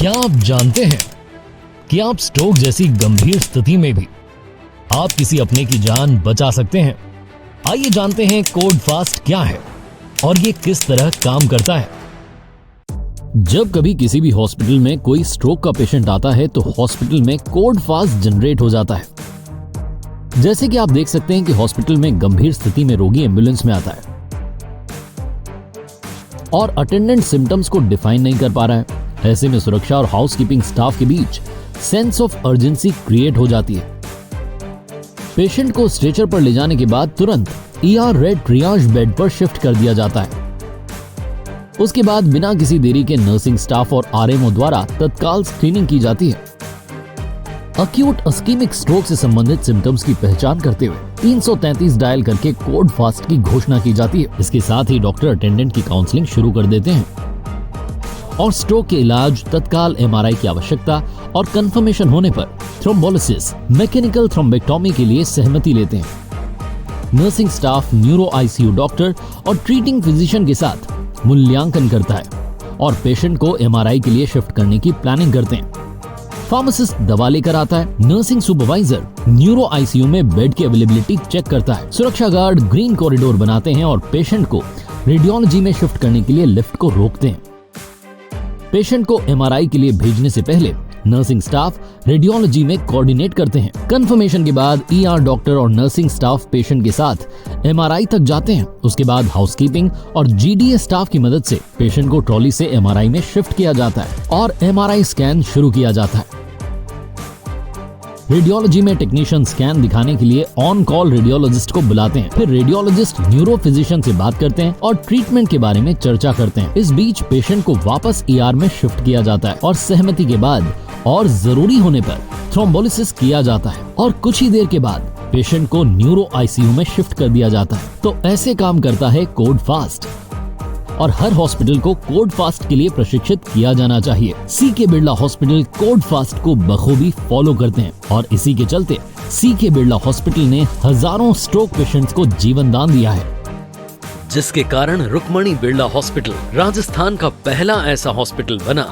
क्या आप जानते हैं कि आप स्ट्रोक जैसी गंभीर स्थिति में भी आप किसी अपने की जान बचा सकते हैं? आइए जानते हैं कोड फास्ट क्या है और ये किस तरह काम करता है। जब कभी किसी भी हॉस्पिटल में कोई स्ट्रोक का पेशेंट आता है तो हॉस्पिटल में कोड फास्ट जनरेट हो जाता है। जैसे कि आप देख सकते हैं कि हॉस्पिटल में गंभीर स्थिति में रोगी एम्बुलेंस में आता है और अटेंडेंट सिम्टम्स को डिफाइन नहीं कर पा रहा है। ऐसे में सुरक्षा और हाउसकीपिंग स्टाफ के बीच सेंस ऑफ अर्जेंसी क्रिएट हो जाती है। पेशेंट को स्ट्रेचर पर ले जाने के बाद तुरंत ER रेड ट्रियाज बेड पर शिफ्ट कर दिया जाता है। उसके बाद बिना किसी देरी के नर्सिंग स्टाफ और RMO द्वारा तत्काल स्क्रीनिंग की जाती है। अक्यूट इस्केमिक स्ट्रोक से संबंधित सिम्टम्स की पहचान करते हुए 333 डायल करके कोड फास्ट की घोषणा की जाती है। इसके साथ ही डॉक्टर अटेंडेंट की काउंसलिंग शुरू कर देते हैं और स्ट्रोक के इलाज, तत्काल MRI की आवश्यकता और कंफर्मेशन होने पर थ्रोम्बोलिसिस, मैकेनिकल थ्रोम्बेक्टोमी के लिए सहमति लेते हैं। Nursing staff neuro ICU doctor और ट्रीटिंग फिजिशियन के साथ मूल्यांकन करता है और पेशेंट को MRI के लिए शिफ्ट करने की प्लानिंग करते हैं। फार्मासिस्ट दवा लेकर आता है। नर्सिंग सुपरवाइजर न्यूरो ICU में बेड की अवेलेबिलिटी चेक करता है। सुरक्षा गार्ड ग्रीन कॉरिडोर बनाते हैं और पेशेंट को रेडियोलॉजी में शिफ्ट करने के लिए लिफ्ट को रोकते हैं। पेशेंट को MRI के लिए भेजने से पहले नर्सिंग स्टाफ रेडियोलॉजी में कोऑर्डिनेट करते हैं। कंफर्मेशन के बाद ER डॉक्टर और नर्सिंग स्टाफ पेशेंट के साथ MRI तक जाते हैं। उसके बाद हाउसकीपिंग और GDA स्टाफ की मदद से पेशेंट को ट्रॉली से MRI में शिफ्ट किया जाता है और MRI स्कैन शुरू किया जाता है। रेडियोलॉजी में टेक्नीशियन स्कैन दिखाने के लिए ऑन कॉल रेडियोलॉजिस्ट को बुलाते हैं। फिर रेडियोलॉजिस्ट न्यूरो फिजिशियन से बात करते हैं और ट्रीटमेंट के बारे में चर्चा करते हैं। इस बीच पेशेंट को वापस ER में शिफ्ट किया जाता है और सहमति के बाद और जरूरी होने पर थ्रोम्बोलिसिस किया जाता है और कुछ ही देर के बाद पेशेंट को न्यूरो ICU में शिफ्ट कर दिया जाता है। तो ऐसे काम करता है कोड फास्ट और हर हॉस्पिटल को कोड फास्ट के लिए प्रशिक्षित किया जाना चाहिए। CK Birla hospital code fast को बखूबी फॉलो करते हैं और इसी के चलते CK बिरला हॉस्पिटल ने हजारों स्ट्रोक पेशेंट्स को जीवन दान दिया है, जिसके कारण रुक्मणी बिरला हॉस्पिटल राजस्थान का पहला ऐसा हॉस्पिटल बना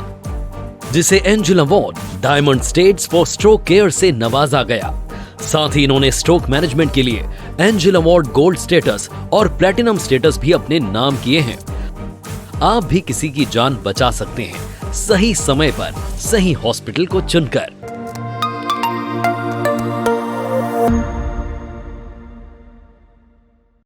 जिसे angel award diamond states for stroke care से नवाजा गया। साथ ही इन्होंने स्ट्रोक मैनेजमेंट के लिए एंजल अवार्ड गोल्ड स्टेटस और प्लैटिनम स्टेटस भी अपने नाम किए हैं। आप भी किसी की जान बचा सकते हैं सही समय पर सही हॉस्पिटल को चुनकर।